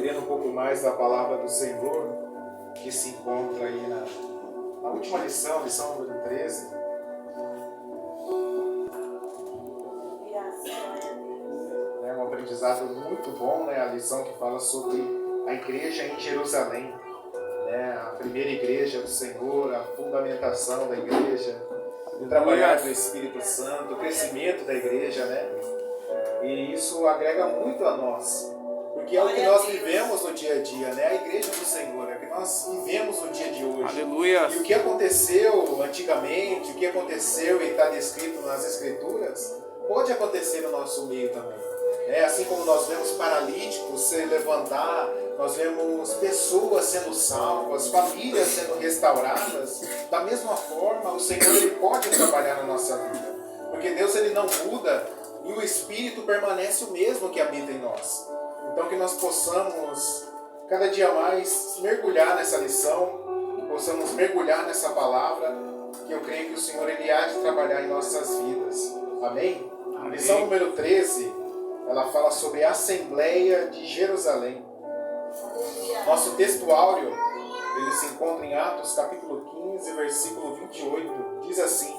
aprendendo um pouco mais da palavra do Senhor, que se encontra aí na última lição, lição número 13. É um aprendizado muito bom, né? A lição que fala sobre a igreja em Jerusalém, né? A primeira igreja do Senhor, a fundamentação da igreja, o trabalhar do Espírito Santo, o crescimento da igreja, né? E isso agrega muito a nós, porque é o que nós vivemos no dia a dia, né? A igreja do Senhor, é o que nós vivemos no dia de hoje. Aleluia. E o que aconteceu antigamente, o que aconteceu e está descrito nas Escrituras, pode acontecer no nosso meio também. Assim como nós vemos paralíticos se levantar, nós vemos pessoas sendo salvas, famílias sendo restauradas, da mesma forma o Senhor ele pode trabalhar na nossa vida, porque Deus ele não muda e o Espírito permanece o mesmo que habita em nós. Então que nós possamos cada dia mais mergulhar nessa lição, que possamos mergulhar nessa palavra, que eu creio que o Senhor ele há de trabalhar em nossas vidas. Amém? Amém. Lição número 13, ela fala sobre a Assembleia de Jerusalém. Nosso texto áureo, ele se encontra em Atos capítulo 15, versículo 28, diz assim: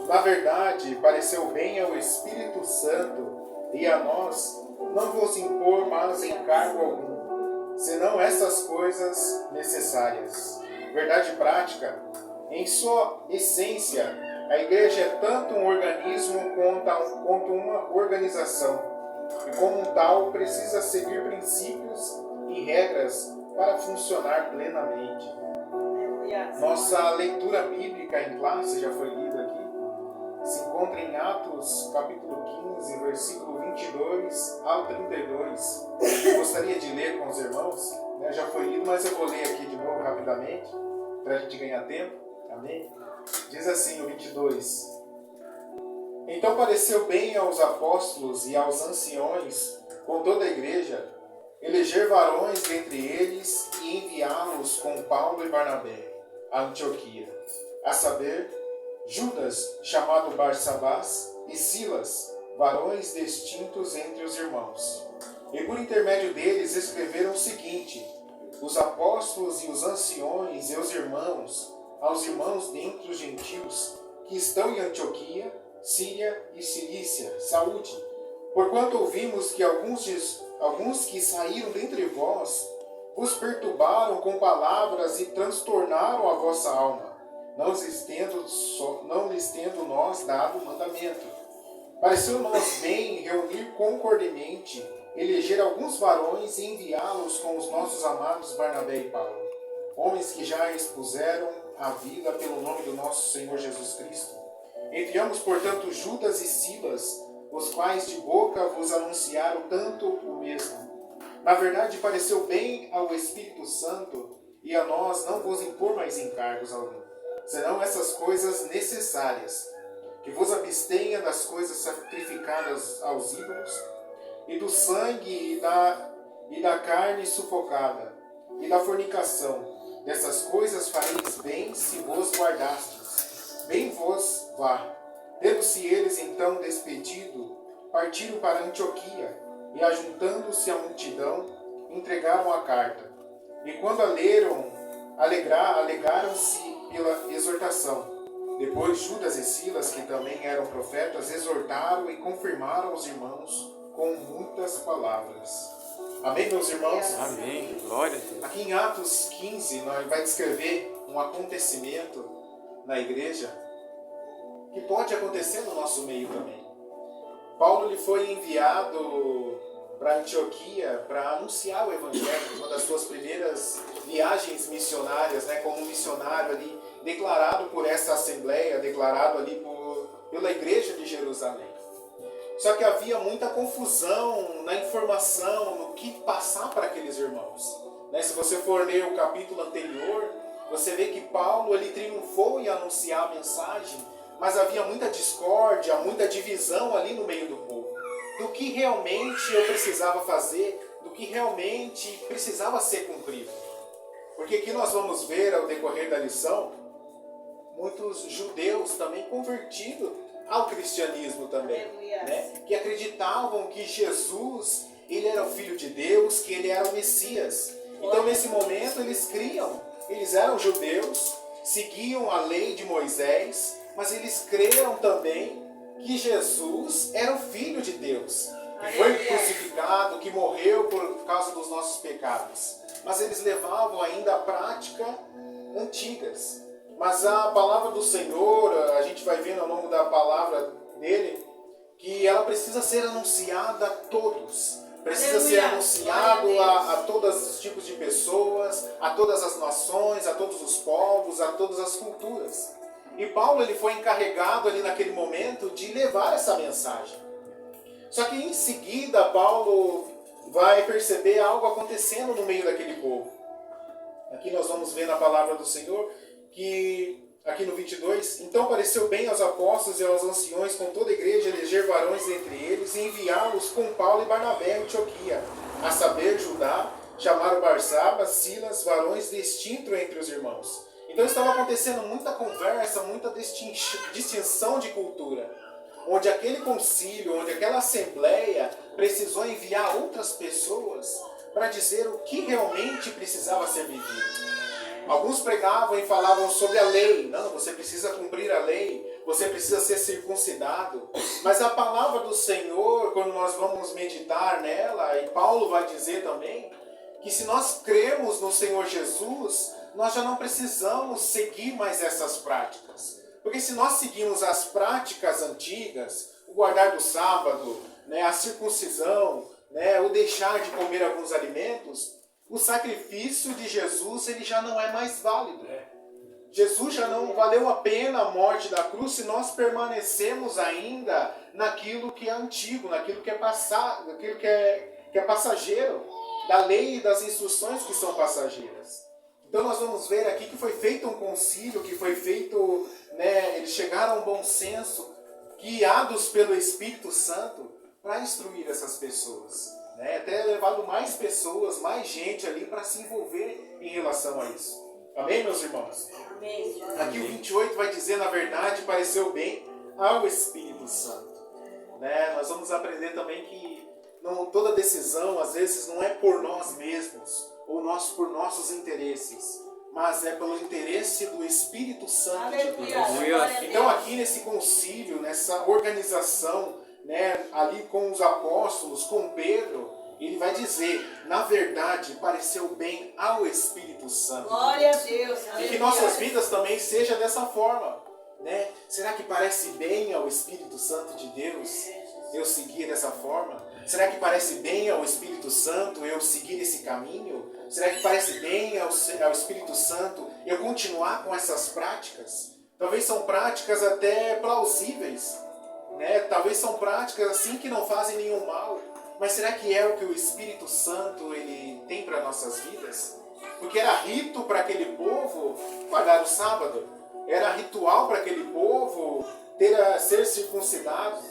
na verdade, pareceu bem ao Espírito Santo e a nós não vos impor mais encargo algum, senão essas coisas necessárias. Verdade prática, em sua essência, a igreja é tanto um organismo quanto uma organização, e como tal precisa seguir princípios e regras para funcionar plenamente. Nossa leitura bíblica em classe já foi lida aqui, se encontra em Atos capítulo 15, versículo 22 ao 32. Eu gostaria de ler com os irmãos, já foi lido, mas eu vou ler aqui de novo rapidamente, para a gente ganhar tempo. Amém? Diz assim o 22. Então pareceu bem aos apóstolos e aos anciões, com toda a igreja, eleger varões dentre eles e enviá-los com Paulo e Barnabé a Antioquia, a saber, Judas, chamado Barsabás, e Silas, varões distintos entre os irmãos. E por intermédio deles escreveram o seguinte: os apóstolos e os anciões e os irmãos, aos irmãos dentre os gentios, que estão em Antioquia, Síria e Cilícia, saúde. Porquanto ouvimos que alguns que saíram dentre vós vos perturbaram com palavras e transtornaram a vossa alma, não lhes tendo nós dado mandamento. Pareceu-nos bem reunir concordemente, eleger alguns varões e enviá-los com os nossos amados Barnabé e Paulo, homens que já expuseram a vida pelo nome do nosso Senhor Jesus Cristo. Enviamos, portanto, Judas e Silas, os quais de boca vos anunciaram tanto o mesmo. Na verdade, pareceu bem ao Espírito Santo e a nós não vos impor mais encargos algum, senão essas coisas necessárias, que vos abstenha das coisas sacrificadas aos ídolos, e do sangue e da carne sufocada, e da fornicação. Dessas coisas fareis bem se vos guardastes. Bem vos vá. Tendo-se eles então despedido, partiram para Antioquia, e ajuntando-se à multidão, entregaram a carta. E quando a leram, alegraram-se pela exortação. Depois Judas e Silas, que também eram profetas, exortaram e confirmaram os irmãos com muitas palavras. Amém, meus irmãos? Amém. Glória a Deus. Aqui em Atos 15, nós vai descrever um acontecimento na igreja que pode acontecer no nosso meio também. Paulo ele foi enviado para Antioquia para anunciar o Evangelho, uma das suas primeiras viagens missionárias, como um missionário ali, declarado por essa assembleia, declarado ali pela igreja de Jerusalém. Só que havia muita confusão na informação, no que passar para aqueles irmãos. Se você for ler o capítulo anterior, você vê que Paulo ele triunfou em anunciar a mensagem, mas havia muita discórdia, muita divisão ali no meio do povo. Do que realmente eu precisava fazer, do que realmente precisava ser cumprido. Porque aqui nós vamos ver ao decorrer da lição, muitos judeus também convertidos ao cristianismo também, que acreditavam que Jesus ele era o Filho de Deus, que ele era o Messias. Então nesse momento eles criam, eles eram judeus, seguiam a lei de Moisés, mas eles creram também que Jesus era o Filho de Deus, que foi crucificado, que morreu por causa dos nossos pecados. Mas eles levavam ainda a prática antigas. Mas a palavra do Senhor, a gente vai vendo ao longo da palavra dele, que ela precisa ser anunciada a todos. Precisa ser anunciado a todos os tipos de pessoas, a todas as nações, a todos os povos, a todas as culturas. E Paulo ele foi encarregado ali naquele momento de levar essa mensagem. Só que em seguida Paulo vai perceber algo acontecendo no meio daquele povo. Aqui nós vamos ver na palavra do Senhor que, aqui no 22, então pareceu bem aos apóstolos e aos anciões com toda a igreja eleger varões entre eles e enviá-los com Paulo e Barnabé em Antioquia, a saber, Judá, chamaram Barsabas, Silas, varões distintos entre os irmãos. Então estava acontecendo muita conversa, muita distinção de cultura, onde aquele concílio, onde aquela assembleia precisou enviar outras pessoas para dizer o que realmente precisava ser vivido. Alguns pregavam e falavam sobre a lei. Não, você precisa cumprir a lei, você precisa ser circuncidado. Mas a palavra do Senhor, quando nós vamos meditar nela, e Paulo vai dizer também, que se nós cremos no Senhor Jesus, nós já não precisamos seguir mais essas práticas. Porque se nós seguimos as práticas antigas, o guardar do sábado, a circuncisão, o deixar de comer alguns alimentos, o sacrifício de Jesus ele já não é mais válido. Jesus já não valeu a pena a morte da cruz se nós permanecemos ainda naquilo que é antigo, naquilo que é passado, naquilo que é passageiro, da lei e das instruções que são passageiras. Então nós vamos ver aqui que foi feito um concílio, que foi feito, eles chegaram a um bom senso, guiados pelo Espírito Santo para instruir essas pessoas. Até levado mais pessoas, mais gente ali para se envolver em relação a isso. Amém, meus irmãos? Amém. Aqui o 28 vai dizer, na verdade, pareceu bem ao Espírito Santo. Nós vamos aprender também que toda decisão, às vezes, não é por nós mesmos, ou por nossos interesses, mas é pelo interesse do Espírito Santo de Deus. Então aqui nesse concílio, nessa organização, ali com os apóstolos, com Pedro, ele vai dizer, na verdade, pareceu bem ao Espírito Santo. Glória a Deus. E que nossas vidas também seja dessa forma. Será que parece bem ao Espírito Santo de Deus eu seguir dessa forma? Será que parece bem ao Espírito Santo eu seguir esse caminho? Será que parece bem ao Espírito Santo eu continuar com essas práticas? Talvez são práticas até plausíveis. Talvez são práticas assim que não fazem nenhum mal, mas será que é o que o Espírito Santo ele tem para nossas vidas? Porque era rito para aquele povo guardar o sábado, era ritual para aquele povo ser circuncidado,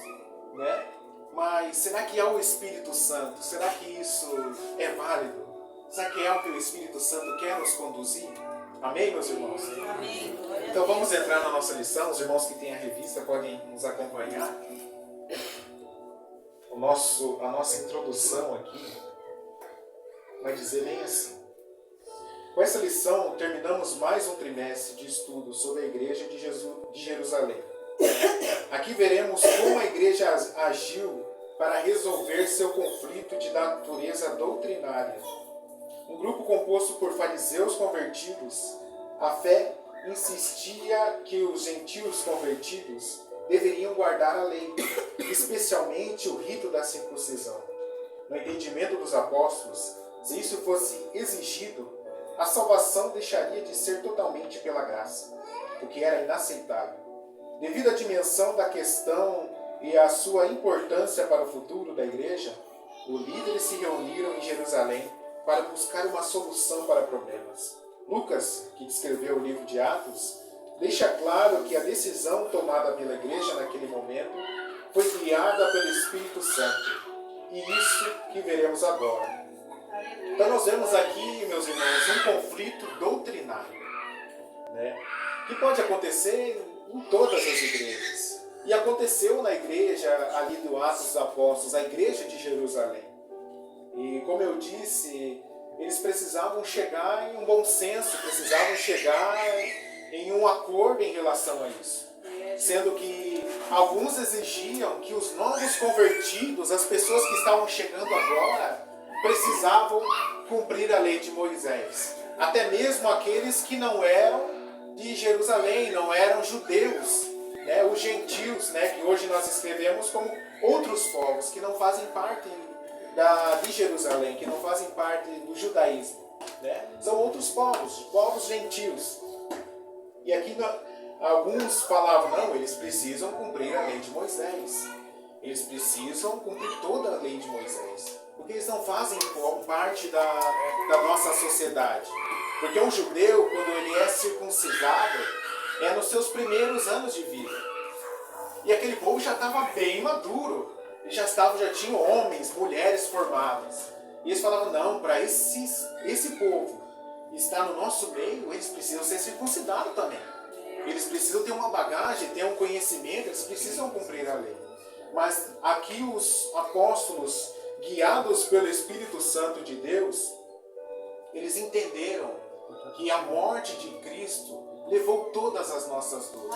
Mas será que é o Espírito Santo? Será que isso é válido? Será que é o que o Espírito Santo quer nos conduzir? Amém, meus irmãos? Amém. Então vamos entrar na nossa lição. Os irmãos que têm a revista podem nos acompanhar. A nossa introdução aqui vai dizer bem assim. Com essa lição, terminamos mais um trimestre de estudo sobre a Igreja de Jerusalém. Aqui veremos como a Igreja agiu para resolver seu conflito de natureza doutrinária. Um grupo composto por fariseus convertidos, a fé insistia que os gentios convertidos deveriam guardar a lei, especialmente o rito da circuncisão. No entendimento dos apóstolos, se isso fosse exigido, a salvação deixaria de ser totalmente pela graça, o que era inaceitável. Devido à dimensão da questão e à sua importância para o futuro da igreja, os líderes se reuniram em Jerusalém para buscar uma solução para problemas. Lucas, que descreveu o livro de Atos, deixa claro que a decisão tomada pela igreja naquele momento foi guiada pelo Espírito Santo. E isso que veremos agora. Então nós vemos aqui, meus irmãos, um conflito doutrinário, que pode acontecer em todas as igrejas. E aconteceu na igreja ali do Atos dos Apóstolos, a igreja de Jerusalém. E como eu disse, eles precisavam chegar em um bom senso, precisavam chegar em um acordo em relação a isso. Sendo que alguns exigiam que os novos convertidos, as pessoas que estavam chegando agora, precisavam cumprir a lei de Moisés. Até mesmo aqueles que não eram de Jerusalém, não eram judeus, né? Os gentios, né? Que hoje nós escrevemos como outros povos, que não fazem parte de Jerusalém, que não fazem parte do judaísmo, né? São outros povos gentios. E aqui alguns falavam, não, eles precisam cumprir a lei de Moisés. Eles precisam cumprir toda a lei de Moisés. Porque eles não fazem parte da nossa sociedade. Porque um judeu, quando ele é circuncidado, é nos seus primeiros anos de vida. E aquele povo já estava bem maduro. Eles já tinham homens, mulheres formadas. E eles falavam, não, para esse povo estar no nosso meio, eles precisam ser circuncidados também. Eles precisam ter uma bagagem, ter um conhecimento, eles precisam cumprir a lei. Mas aqui os apóstolos, guiados pelo Espírito Santo de Deus, eles entenderam que a morte de Cristo levou todas as nossas dores.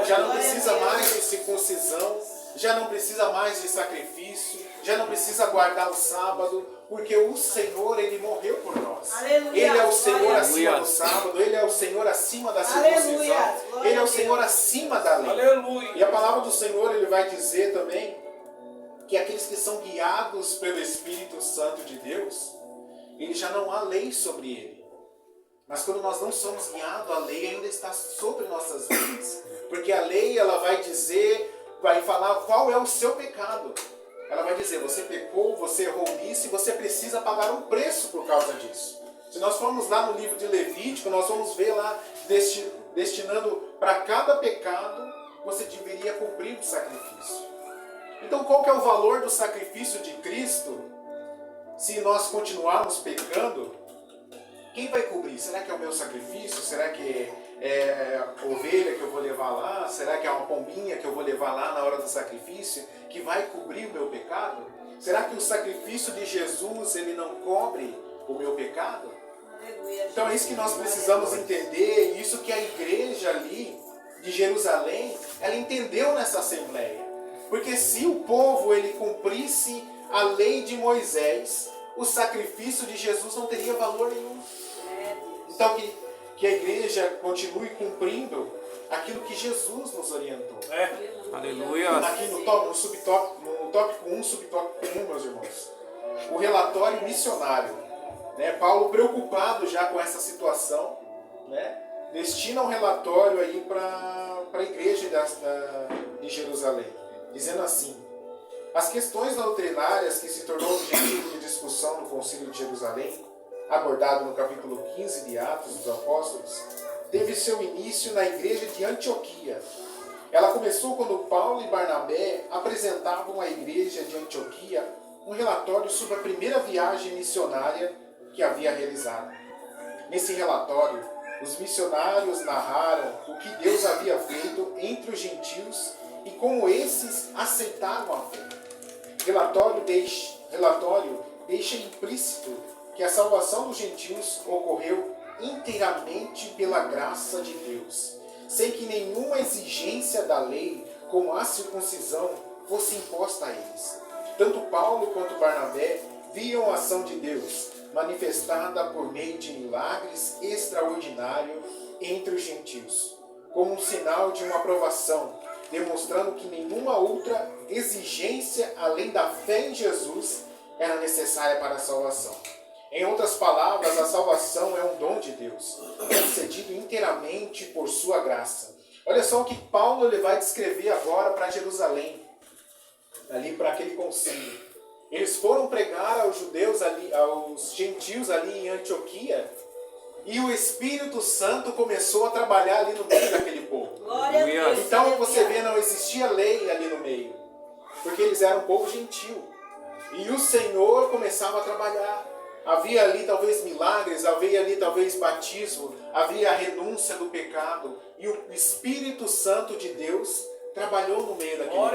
Já não precisa mais de circuncisão, já não precisa mais de sacrifício, já não precisa guardar o sábado, porque o Senhor, Ele morreu por nós. Ele é o Senhor acima do sábado, Ele é o Senhor acima da circuncisão, Ele é o Senhor acima da lei. E a palavra do Senhor, Ele vai dizer também que aqueles que são guiados pelo Espírito Santo de Deus, ele já não há lei sobre ele. Mas quando nós não somos guiados, a lei ainda está sobre nossas vidas. Porque a lei, ela vai dizer, vai falar qual é o seu pecado. Ela vai dizer, você pecou, você errou nisso e você precisa pagar um preço por causa disso. Se nós formos lá no livro de Levítico, nós vamos ver lá, destinando para cada pecado, você deveria cumprir o sacrifício. Então qual que é o valor do sacrifício de Cristo? Se nós continuarmos pecando, quem vai cobrir? Será que é o meu sacrifício? Será que é a ovelha que eu vou levar lá? Será que é uma pombinha que eu vou levar lá na hora do sacrifício que vai cobrir o meu pecado? Será que o sacrifício de Jesus, ele não cobre o meu pecado? Então é isso que nós precisamos entender, e isso que a igreja ali de Jerusalém, ela entendeu nessa assembleia. Porque se o povo ele cumprisse a lei de Moisés, o sacrifício de Jesus não teria valor nenhum. Então que a igreja continue cumprindo aquilo que Jesus nos orientou. Aleluia. Aqui no tópico 1, subtópico 1, meus irmãos, o relatório missionário. Né? Paulo, preocupado já com essa situação, né? Destina um relatório aí para a igreja de Jerusalém, dizendo assim: as questões doutrinárias que se tornou objetivo de discussão no Concílio de Jerusalém, abordado no capítulo 15 de Atos dos Apóstolos, teve seu início na igreja de Antioquia. Ela começou quando Paulo e Barnabé apresentavam à igreja de Antioquia um relatório sobre a primeira viagem missionária que havia realizado. Nesse relatório, os missionários narraram o que Deus havia feito entre os gentios e como esses aceitaram a fé. Relatório deixa implícito que a salvação dos gentios ocorreu inteiramente pela graça de Deus, sem que nenhuma exigência da lei, como a circuncisão, fosse imposta a eles. Tanto Paulo quanto Barnabé viam a ação de Deus, manifestada por meio de milagres extraordinários entre os gentios, como um sinal de uma aprovação, demonstrando que nenhuma outra exigência além da fé em Jesus era necessária para a salvação. Em outras palavras, a salvação é um dom de Deus, concedido inteiramente por sua graça. Olha só o que Paulo ele vai descrever agora para Jerusalém, ali para aquele concílio. Eles foram pregar aos judeus ali, aos gentios ali em Antioquia, e o Espírito Santo começou a trabalhar ali no meio daquele povo. Glória a Deus. Então você vê, não existia lei ali no meio, porque eles eram um povo gentil. E o Senhor começava a trabalhar. Havia ali talvez milagres, havia ali talvez batismo, havia a renúncia do pecado. E o Espírito Santo de Deus trabalhou no meio daquele povo.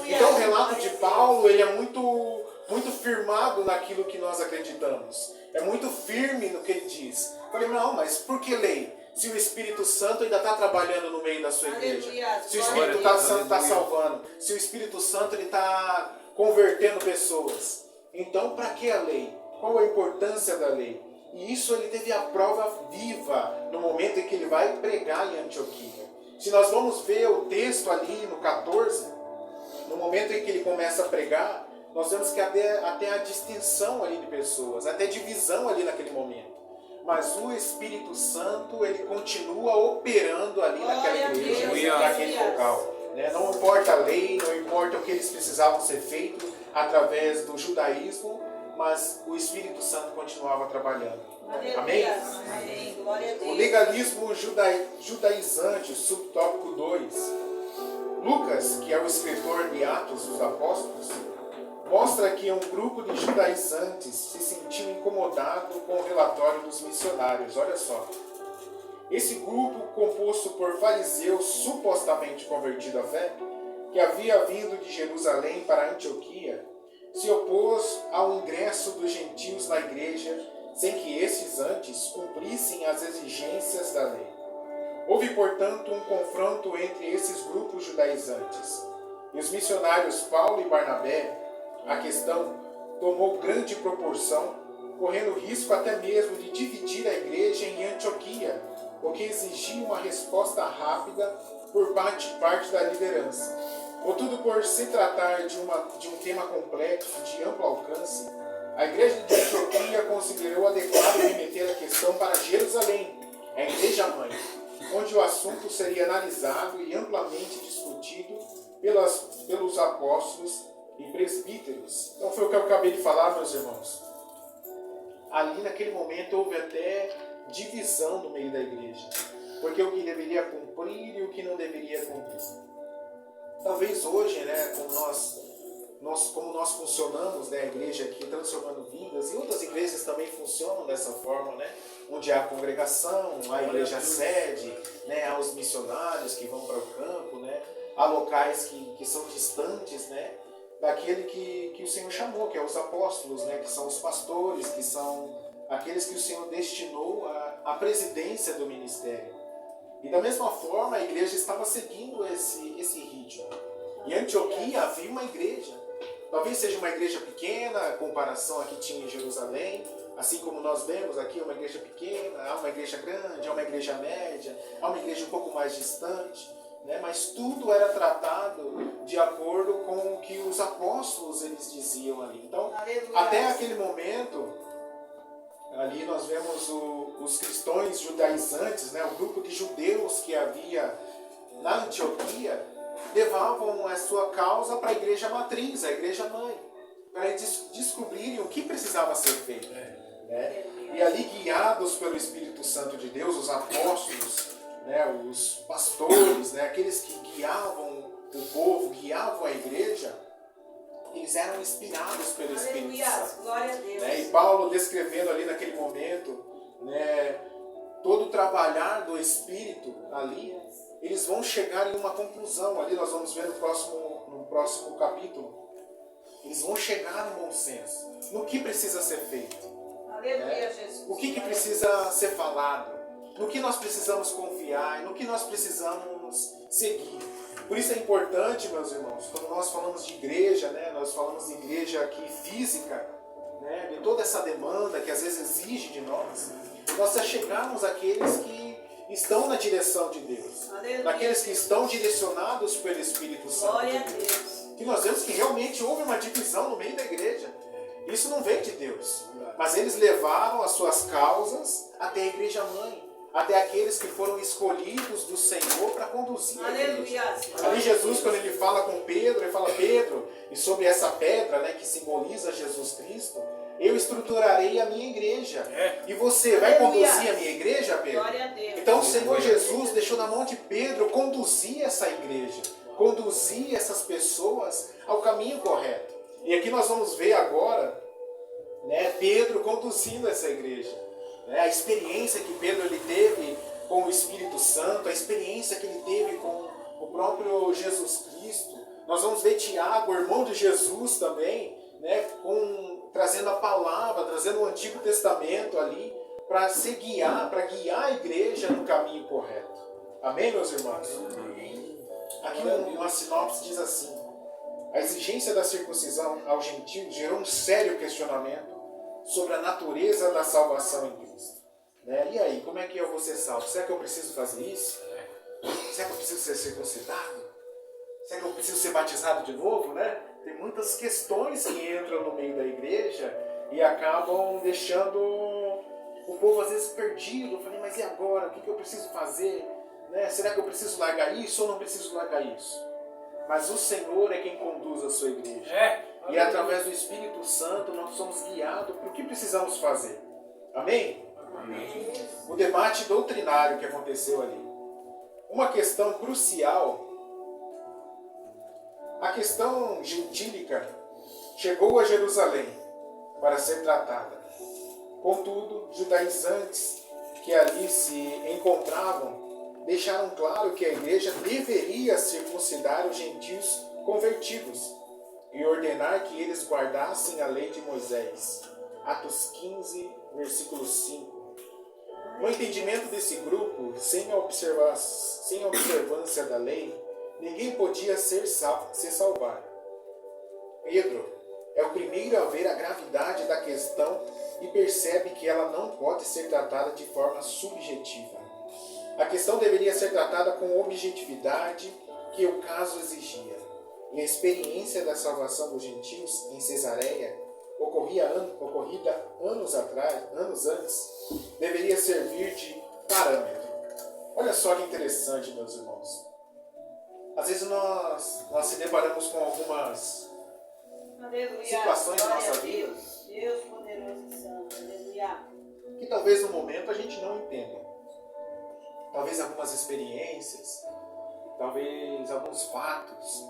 Então o relato de Paulo ele é muito muito firmado naquilo que nós acreditamos. É muito firme no que ele diz. Eu falei, não, mas por que lei? Se o Espírito Santo ainda está trabalhando no meio da sua igreja. Se o Espírito Santo está salvando. Se o Espírito Santo está convertendo pessoas. Então, para que a lei? Qual a importância da lei? E isso ele teve a prova viva no momento em que ele vai pregar em Antioquia. Se nós vamos ver o texto ali no 14, no momento em que ele começa a pregar, nós vemos que até a distinção ali de pessoas, até divisão ali naquele momento. Mas o Espírito Santo, ele continua operando ali naquela igreja, naquele local. Não importa a lei, não importa o que eles precisavam ser feito através do judaísmo, mas o Espírito Santo continuava trabalhando. Amém? Amém. Glória a Deus. O legalismo judaizante, subtópico 2. Lucas, que é o escritor de Atos dos Apóstolos, mostra que um grupo de judaizantes se sentiu incomodado com o relatório dos missionários. Olha só. Esse grupo, composto por fariseus supostamente convertidos à fé, que havia vindo de Jerusalém para Antioquia, se opôs ao ingresso dos gentios na igreja, sem que estes antes cumprissem as exigências da lei. Houve, portanto, um confronto entre esses grupos judaizantes. E os missionários Paulo e Barnabé, a questão tomou grande proporção, correndo risco até mesmo de dividir a igreja em Antioquia, o que exigia uma resposta rápida por parte da liderança. Contudo, por se tratar de um tema complexo, de amplo alcance, a igreja de Antioquia considerou adequado remeter a questão para Jerusalém, a igreja-mãe, onde o assunto seria analisado e amplamente discutido pelos apóstolos e presbíteros. Então foi o que eu acabei de falar, meus irmãos. Ali naquele momento houve até divisão no meio da igreja, porque o que deveria cumprir e o que não deveria cumprir. Talvez hoje, como nós funcionamos, a igreja aqui transformando vidas, e outras igrejas também funcionam dessa forma, onde há congregação, há igreja sede, há os missionários que vão para o campo, há locais que são distantes, daquele que o Senhor chamou, que é os apóstolos, que são os pastores, que são aqueles que o Senhor destinou à presidência do ministério. E da mesma forma a igreja estava seguindo esse ritmo. Em Antioquia havia uma igreja. Talvez seja uma igreja pequena, em comparação a que tinha em Jerusalém. Assim como nós vemos aqui, uma igreja pequena, há uma igreja grande, há uma igreja média, há uma igreja um pouco mais distante. Mas tudo era tratado de acordo com o que os apóstolos eles diziam ali. Então, até aquele momento, ali nós vemos os cristãos judaizantes, o grupo de judeus que havia na Antioquia, levavam a sua causa para a igreja matriz, a igreja mãe, para eles descobrirem o que precisava ser feito. E ali, guiados pelo Espírito Santo de Deus, os apóstolos, os pastores, aqueles que guiavam o povo, guiavam a igreja, eles eram inspirados pelo Espírito Santo. Glória a Deus. E Paulo descrevendo ali naquele momento, todo o trabalhar do Espírito ali, eles vão chegar em uma conclusão. Ali nós vamos ver no próximo capítulo. Eles vão chegar no bom senso. No que precisa ser feito. Aleluia, Jesus. O que precisa ser falado. No que nós precisamos confiar. No que nós precisamos seguir. Por isso é importante, meus irmãos, quando nós falamos de igreja, nós falamos de igreja aqui física, de toda essa demanda que às vezes exige de nós chegarmos àqueles que estão na direção de Deus, daqueles que estão direcionados pelo Espírito Santo. Glória a Deus. Que nós vemos que realmente houve uma divisão no meio da igreja. Isso não veio de Deus, mas eles levaram as suas causas até a igreja mãe, até aqueles que foram escolhidos do Senhor para conduzir a igreja. Ali Jesus, quando ele fala com Pedro, ele fala: Pedro, e sobre essa pedra, que simboliza Jesus Cristo, eu estruturarei a minha igreja. E você vai conduzir a minha igreja, Pedro? Glória a Deus. Então o Senhor Jesus deixou na mão de Pedro conduzir essa igreja, conduzir essas pessoas ao caminho correto. E aqui nós vamos ver agora, Pedro conduzindo essa igreja. A experiência que Pedro ele teve com o Espírito Santo, a experiência que ele teve com o próprio Jesus Cristo. Nós vamos ver Tiago, irmão de Jesus também, né, trazendo a palavra, trazendo o Antigo Testamento ali, para guiar a igreja no caminho correto. Amém, meus irmãos? Amém. Aqui uma sinopse diz assim: a exigência da circuncisão ao gentio gerou um sério questionamento sobre a natureza da salvação em Cristo. Né? E aí, como é que eu vou ser salvo? Será que eu preciso fazer isso? Será que eu preciso ser circuncidado? Será que eu preciso ser batizado de novo? Né? Tem muitas questões que entram no meio da igreja e acabam deixando o povo às vezes perdido. Eu falei, mas e agora? O que eu preciso fazer? Né? Será que eu preciso largar isso ou não preciso largar isso? Mas o Senhor é quem conduz a sua igreja. E através do Espírito Santo nós somos guiados para o que precisamos fazer. Amém? Amém. O debate doutrinário que aconteceu ali. Uma questão crucial. A questão gentílica chegou a Jerusalém para ser tratada. Contudo, judaizantes que ali se encontravam deixaram claro que a igreja deveria circuncidar os gentios convertidos e ordenar que eles guardassem a lei de Moisés. Atos 15, versículo 5. No entendimento desse grupo, sem a observância da lei, ninguém podia se salvar. Pedro é o primeiro a ver a gravidade da questão e percebe que ela não pode ser tratada de forma subjetiva. A questão deveria ser tratada com objetividade que o caso exigia. E a experiência da salvação dos gentios em Cesareia, ocorrida anos antes, deveria servir de parâmetro. Olha só que interessante, meus irmãos. Às vezes nós se deparamos com algumas situações na nossa vida Deus poderoso e santo, aleluia, que talvez no momento a gente não entenda. Talvez algumas experiências, talvez alguns fatos,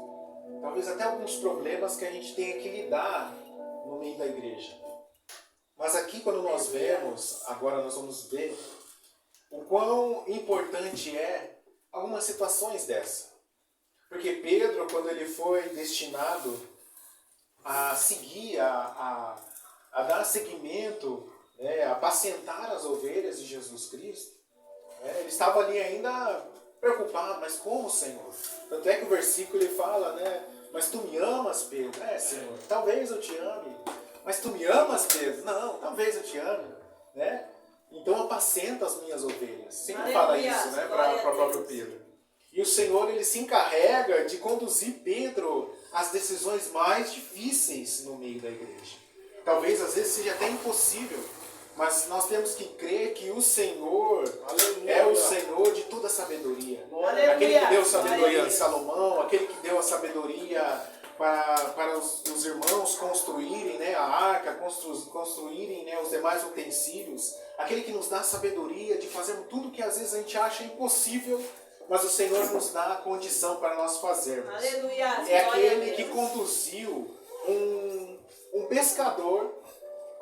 talvez até alguns problemas que a gente tenha que lidar no meio da igreja. Mas aqui quando nós vemos, agora nós vamos ver o quão importante é algumas situações dessa. Porque Pedro, quando ele foi destinado a seguir, a dar seguimento, a apacentar as ovelhas de Jesus Cristo, ele estava ali ainda preocupado, mas como, Senhor? Tanto é que o versículo ele fala, mas tu me amas, Pedro? Senhor, talvez eu te ame. Mas tu me amas, Pedro? Não, talvez eu te ame. Então apacenta as minhas ovelhas. Sempre fala isso, para o próprio Pedro. E o Senhor, ele se encarrega de conduzir Pedro às decisões mais difíceis no meio da igreja. Talvez às vezes seja até impossível. Mas nós temos que crer que o Senhor é o Senhor de toda a sabedoria. Aquele que deu sabedoria a Salomão, aquele que deu a sabedoria para os irmãos construírem a arca, construírem os demais utensílios. Aquele que nos dá sabedoria de fazer tudo que às vezes a gente acha impossível, mas o Senhor nos dá a condição para nós fazermos. Aleluia. É aquele que conduziu um pescador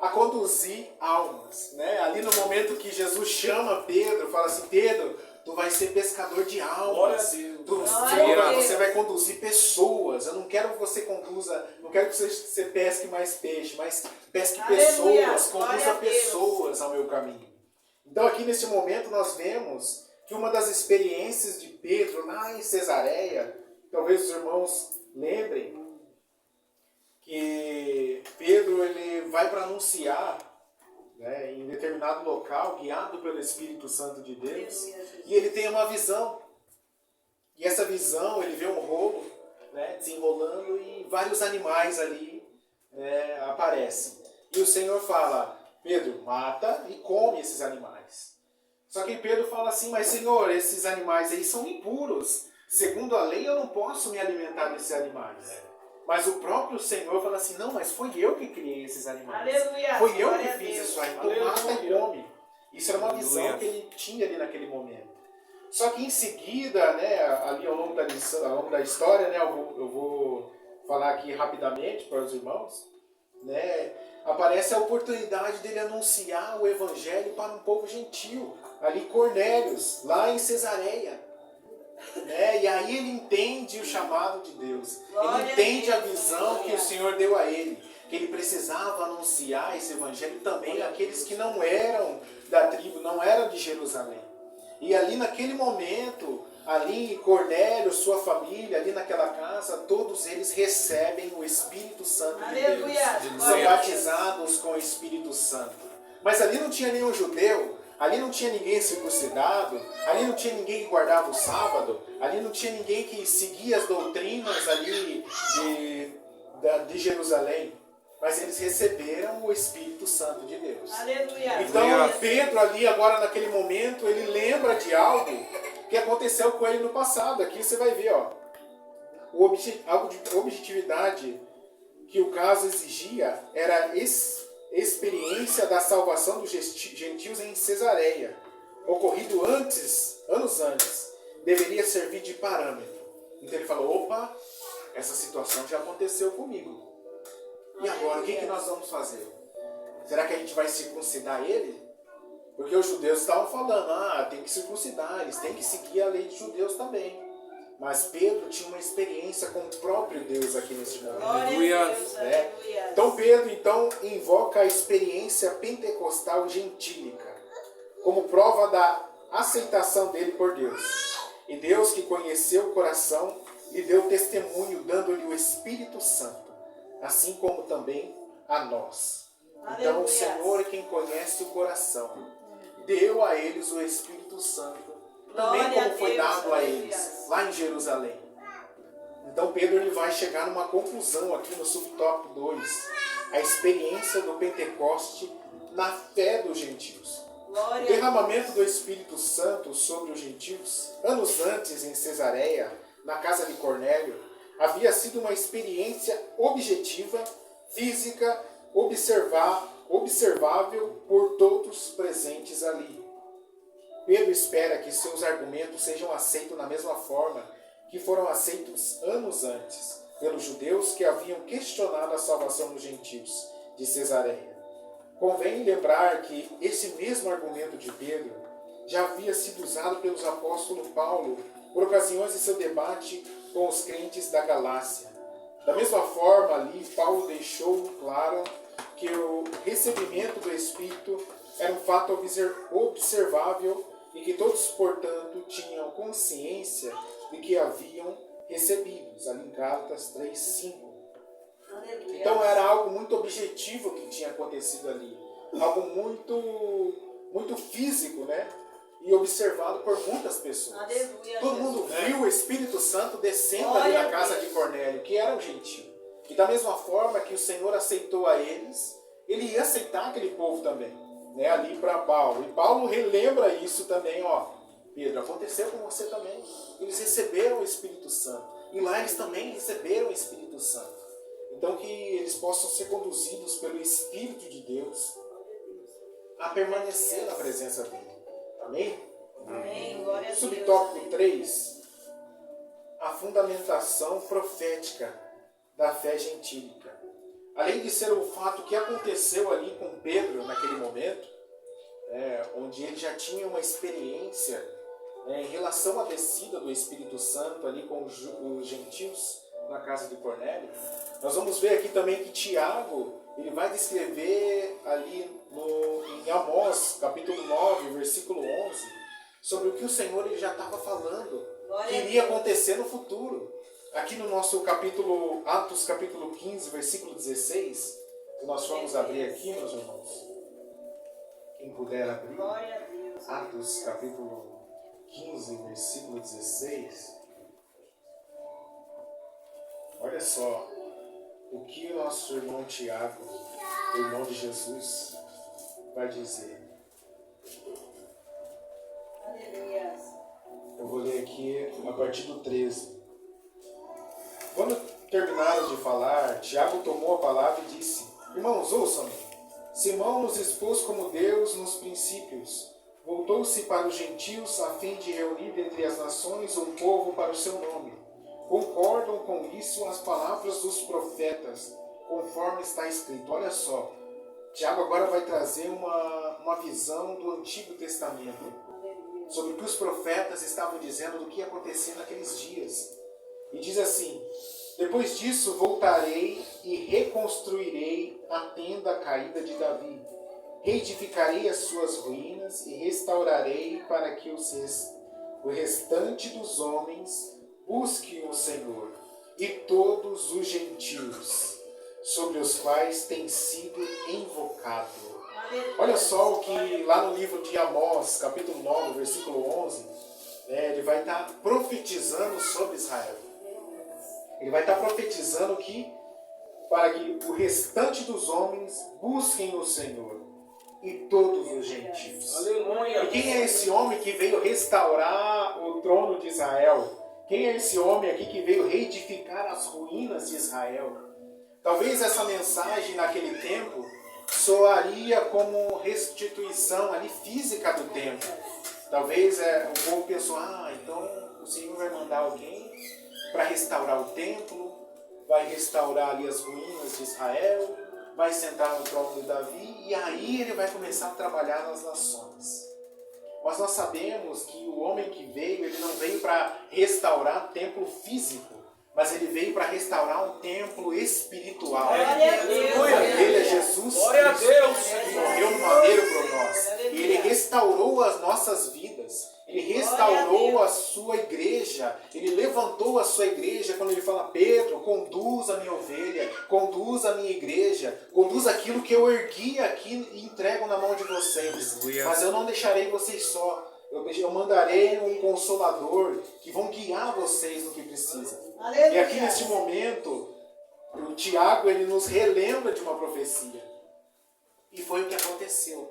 a conduzir almas, Ali no momento que Jesus chama Pedro, fala assim: Pedro, tu vai ser pescador de almas. Você vai conduzir pessoas. Eu não quero que você não quero que você pesque mais peixe, mas pesque pessoas, conduza pessoas ao meu caminho. Então aqui nesse momento nós vemos que uma das experiências de Pedro lá em Cesareia, talvez os irmãos lembrem, que Pedro ele vai para anunciar em determinado local, guiado pelo Espírito Santo de Deus, e ele tem uma visão. E essa visão, ele vê um rolo desenrolando e vários animais ali aparecem. E o Senhor fala: Pedro, mata e come esses animais. Só que Pedro fala assim: mas Senhor, esses animais aí são impuros. Segundo a lei eu não posso me alimentar desses animais. Mas o próprio Senhor fala assim: não, mas foi eu que criei esses animais. Aleluia. Foi eu que fiz isso aí. Então mata e come. Isso era uma visão que ele tinha ali naquele momento. Só que em seguida, ali ao longo da história, eu vou falar aqui rapidamente para os irmãos, aparece a oportunidade dele anunciar o evangelho para um povo gentil. Ali Cornélios, lá em Cesareia. E aí ele entende o chamado de Deus. Ele entende a visão que o Senhor deu a ele. que ele precisava anunciar esse evangelho também àqueles que não eram da tribo, não eram de Jerusalém. E ali naquele momento, ali Cornélio, sua família, ali naquela casa, todos eles recebem o Espírito Santo de Deus. São batizados com o Espírito Santo. Mas ali não tinha nenhum judeu, ali não tinha ninguém circuncidado, ali não tinha ninguém que guardava o sábado, ali não tinha ninguém que seguia as doutrinas ali de Jerusalém. Mas eles receberam o Espírito Santo de Deus. Aleluia. Então Pedro ali agora naquele momento, ele lembra de algo que aconteceu com ele no passado. Aqui você vai ver, ó, algo de objetividade que o caso exigia era a experiência da salvação dos gentios em Cesareia, ocorrido anos antes, deveria servir de parâmetro. Então ele falou, opa, essa situação já aconteceu comigo. E agora, o que nós vamos fazer? Será que a gente vai circuncidar ele? Porque os judeus estavam falando, tem que circuncidar, eles têm que seguir a lei dos judeus também. Mas Pedro tinha uma experiência com o próprio Deus aqui nesse momento. Aleluia. Então Pedro invoca a experiência pentecostal gentílica como prova da aceitação dele por Deus. E Deus, que conheceu o coração, lhe deu testemunho, dando-lhe o Espírito Santo, assim como também a nós. Então o Senhor é quem conhece o coração. Deu a eles o Espírito Santo, também como foi dado a eles lá em Jerusalém. Então Pedro ele vai chegar numa conclusão aqui no subtópico 2, a experiência do Pentecoste na fé dos gentios. O derramamento do Espírito Santo sobre os gentios, anos antes em Cesareia, na casa de Cornélio, havia sido uma experiência objetiva, física, observável por todos presentes ali. Pedro espera que seus argumentos sejam aceitos da mesma forma que foram aceitos anos antes pelos judeus que haviam questionado a salvação dos gentios de Cesareia. Convém lembrar que esse mesmo argumento de Pedro já havia sido usado pelos apóstolos Paulo por ocasiões de seu debate com os crentes da Galácia. Da mesma forma, ali Paulo deixou claro que o recebimento do Espírito era um fato observável e que todos, portanto, tinham consciência de que haviam recebidos, ali em Gálatas 3:5. Então era algo muito objetivo que tinha acontecido ali, algo muito físico, né? E observado por muitas pessoas. Todo mundo viu o Espírito Santo descendo ali na casa de Cornélio, que era um gentio. E da mesma forma que o Senhor aceitou a eles, ele ia aceitar aquele povo também, né? Ali para Paulo. E Paulo relembra isso também, Pedro, aconteceu com você também. Eles receberam o Espírito Santo. E lá eles também receberam o Espírito Santo. Então que eles possam ser conduzidos pelo Espírito de Deus a permanecer na presença dele. Amém? Amém. Subtópico 3. A fundamentação profética da fé gentílica. Além de ser o fato que aconteceu ali com Pedro naquele momento, onde ele já tinha uma experiência em relação à descida do Espírito Santo ali com os gentios na casa de Cornélio, nós vamos ver aqui também que Tiago ele vai descrever ali em Amós, capítulo 9, versículo 11, sobre o que o Senhor ele já estava falando, que iria acontecer no futuro. Aqui no nosso capítulo, Atos capítulo 15, versículo 16, que nós vamos abrir aqui, meus irmãos. Quem puder abrir, Atos capítulo 15, versículo 16. Olha só o que o nosso irmão Tiago, o irmão de Jesus, vai dizer. Eu vou ler aqui a partir do 13. Quando terminaram de falar, Tiago tomou a palavra e disse: Irmãos, ouçam-me. Simão nos expôs como Deus nos princípios. Voltou-se para os gentios a fim de reunir dentre as nações um povo para o seu nome. Concordam com isso as palavras dos profetas, conforme está escrito. Olha só, Tiago agora vai trazer uma visão do Antigo Testamento, sobre o que os profetas estavam dizendo do que ia acontecer naqueles dias. E diz assim: depois disso voltarei e reconstruirei a tenda caída de Davi. Reedificarei as suas ruínas e restaurarei para que o restante dos homens busque o Senhor e todos os gentios sobre os quais tem sido invocado. Olha só o que lá no livro de Amós, capítulo 9, versículo 11, ele vai estar profetizando sobre Israel. Ele vai estar profetizando que para que o restante dos homens busquem o Senhor e todos os gentios. Aleluia. E quem é esse homem que veio restaurar o trono de Israel? Quem é esse homem aqui que veio reedificar as ruínas de Israel? Talvez essa mensagem naquele tempo soaria como restituição ali física do templo. Talvez o povo pensou, então o Senhor vai mandar alguém para restaurar o templo, vai restaurar ali as ruínas de Israel, vai sentar no trono de Davi e aí ele vai começar a trabalhar nas nações. Mas nós sabemos que o homem que veio, ele não veio para restaurar templo físico, mas ele veio para restaurar um templo espiritual. Ele é Jesus Cristo, que morreu no madeiro por nós. E ele restaurou as nossas vidas. Ele restaurou a sua igreja. Ele levantou a sua igreja quando ele fala: Pedro, conduz a minha ovelha, conduz a minha igreja, conduz aquilo que eu ergui aqui e entrego na mão de vocês. Mas eu não deixarei vocês só. Eu mandarei um consolador que vão guiar vocês no que precisa. E aqui neste momento, o Tiago ele nos relembra de uma profecia. E foi o que aconteceu.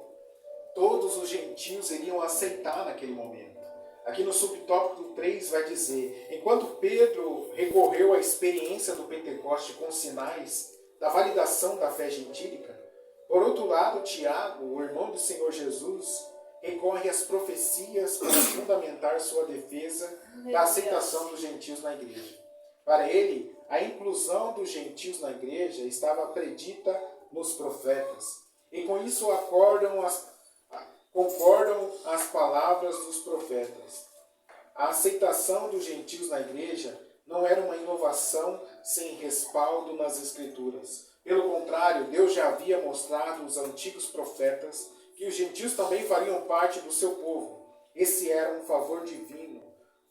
Todos os gentios iriam aceitar naquele momento. Aqui no subtópico 3 vai dizer: enquanto Pedro recorreu à experiência do Pentecoste com sinais da validação da fé gentílica, por outro lado, Tiago, o irmão do Senhor Jesus, recorre às profecias para fundamentar sua defesa da aceitação dos gentios na igreja. Para ele, a inclusão dos gentios na igreja estava predita nos profetas. E com isso concordam as palavras dos profetas. A aceitação dos gentios na igreja não era uma inovação sem respaldo nas Escrituras. Pelo contrário, Deus já havia mostrado aos antigos profetas que os gentios também fariam parte do seu povo. Esse era um favor divino,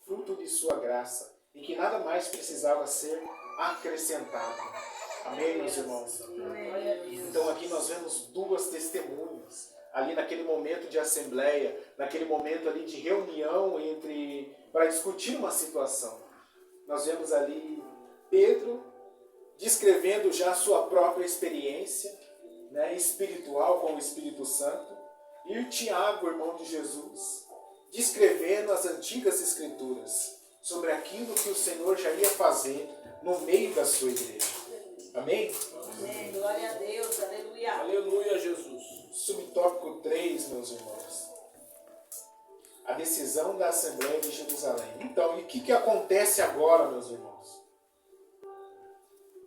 fruto de sua graça, e que nada mais precisava ser acrescentado. Amém, meus irmãos? Então aqui nós vemos duas testemunhas, ali naquele momento de assembleia, naquele momento ali de reunião para discutir uma situação. Nós vemos ali Pedro descrevendo já a sua própria experiência, espiritual com o Espírito Santo, e o Tiago, irmão de Jesus, descrevendo as antigas Escrituras sobre aquilo que o Senhor já ia fazer no meio da sua igreja. Amém? Amém. Glória a Deus. Aleluia. Aleluia, Jesus. Subtópico 3, meus irmãos. A decisão da Assembleia de Jerusalém. Então, e o que acontece agora, meus irmãos?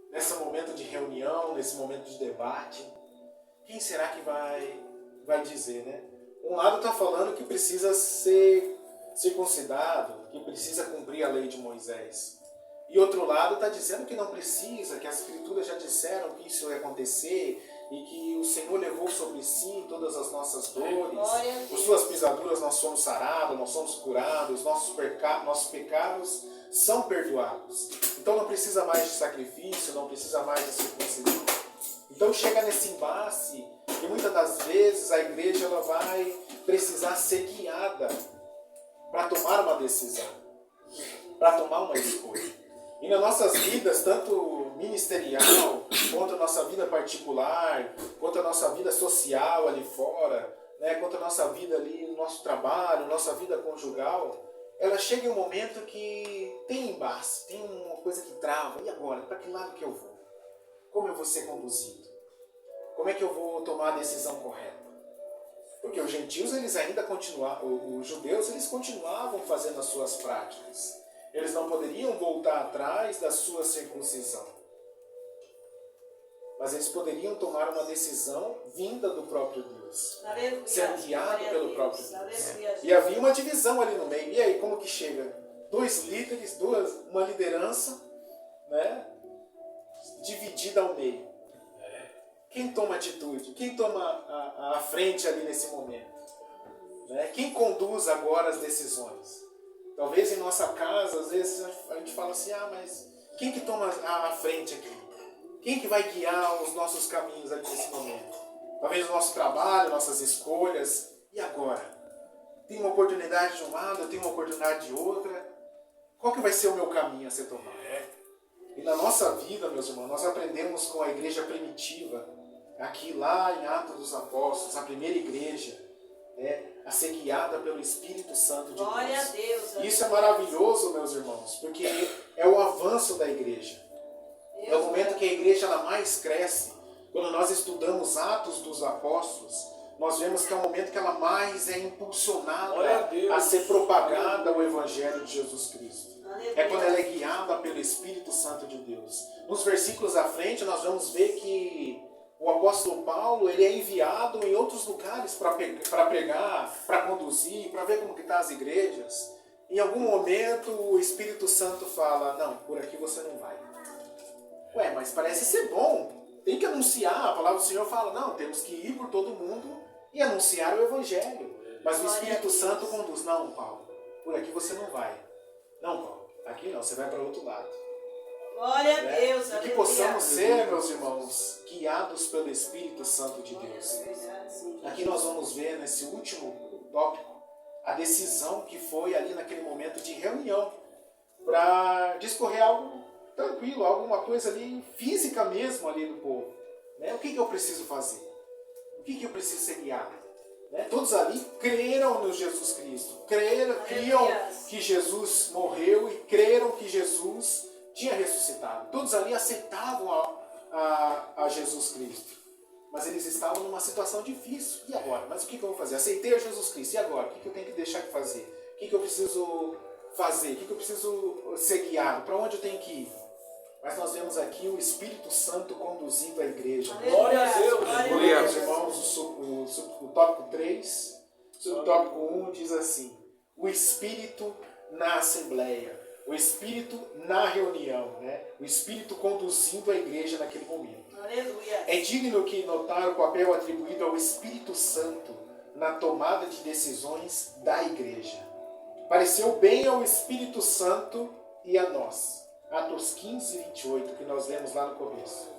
Nesse momento de reunião, nesse momento de debate, quem será que vai dizer, né? Um lado está falando que precisa ser circuncidado, que precisa cumprir a lei de Moisés. E outro lado está dizendo que não precisa, que as Escrituras já disseram que isso ia acontecer e que o Senhor levou sobre si todas as nossas dores. Por suas pisaduras nós somos sarados, nós somos curados, nossos pecados são perdoados. Então não precisa mais de sacrifício, não precisa mais de circuncisão. Então chega nesse impasse e muitas das vezes a igreja ela vai precisar ser guiada para tomar uma decisão, para tomar uma escolha. E nas nossas vidas, tanto ministerial, quanto a nossa vida particular, quanto a nossa vida social ali fora, quanto a nossa vida ali no nosso trabalho, nossa vida conjugal, ela chega em um momento que tem embate, tem uma coisa que trava. E agora? Para que lado que eu vou? Como eu vou ser conduzido? Como é que eu vou tomar a decisão correta? Porque os gentios, eles ainda continuavam, os judeus, eles continuavam fazendo as suas práticas. Eles não poderiam voltar atrás da sua circuncisão. Mas eles poderiam tomar uma decisão vinda do próprio Deus. Sendo guiado pelo próprio Deus. E havia uma divisão ali no meio. E aí, como que chega? dois líderes, uma liderança, né, dividida ao meio. Quem toma atitude? Quem toma a frente ali nesse momento? Né? Quem conduz agora as decisões? Talvez em nossa casa, às vezes a gente fala assim, mas quem que toma a frente aqui? Quem que vai guiar os nossos caminhos ali nesse momento? Talvez o nosso trabalho, nossas escolhas. E agora? Tem uma oportunidade de um lado, eu tenho uma oportunidade de outra. Qual que vai ser o meu caminho a ser tomado? E na nossa vida, meus irmãos, nós aprendemos com a igreja primitiva, aqui lá em Atos dos Apóstolos, a primeira igreja, a ser guiada pelo Espírito Santo de Deus. Glória a Deus. Isso é maravilhoso, meus irmãos, porque é o avanço da igreja. É o momento que a igreja ela mais cresce. Quando nós estudamos Atos dos Apóstolos, nós vemos que é o momento que ela mais é impulsionada a ser propagada o Evangelho de Jesus Cristo. É quando ela é guiada pelo Espírito Santo de Deus. Nos versículos à frente, nós vamos ver que o apóstolo Paulo ele é enviado em outros lugares para pregar, para conduzir, para ver como que estão as igrejas. Em algum momento, o Espírito Santo fala, não, por aqui você não vai. Mas parece ser bom. Tem que anunciar. A palavra do Senhor fala, não, temos que ir por todo mundo e anunciar o Evangelho. Mas o Espírito Santo conduz. Não, Paulo, por aqui você não vai. Não, Paulo, aqui não, você vai para outro lado. Glória a Deus. E que possamos ser, meus irmãos, guiados pelo Espírito Santo de Deus. Aqui nós vamos ver nesse último tópico a decisão que foi ali naquele momento de reunião para discorrer algo tranquilo, alguma coisa ali física mesmo ali do povo. O que eu preciso fazer? O que eu preciso ser guiado? Todos ali creram no Jesus Cristo, criam que Jesus morreu e creram que Jesus tinha ressuscitado. Todos ali aceitavam a Jesus Cristo. Mas eles estavam numa situação difícil. E agora? Mas o que eu vou fazer? Aceitei a Jesus Cristo. E agora? O que eu tenho que deixar de fazer? O que eu preciso fazer? O que eu preciso ser guiado? Para onde eu tenho que ir? Mas nós vemos aqui o Espírito Santo conduzindo a igreja. Glória a Deus. Meus irmãos, o tópico 3, o tópico 1 diz assim: o Espírito na Assembleia, o Espírito na reunião, o Espírito conduzindo a igreja naquele momento. Aleluia. É digno que notar o papel atribuído ao Espírito Santo na tomada de decisões da igreja. Pareceu bem ao Espírito Santo e a nós. Atos 15, 28, que nós lemos lá no começo.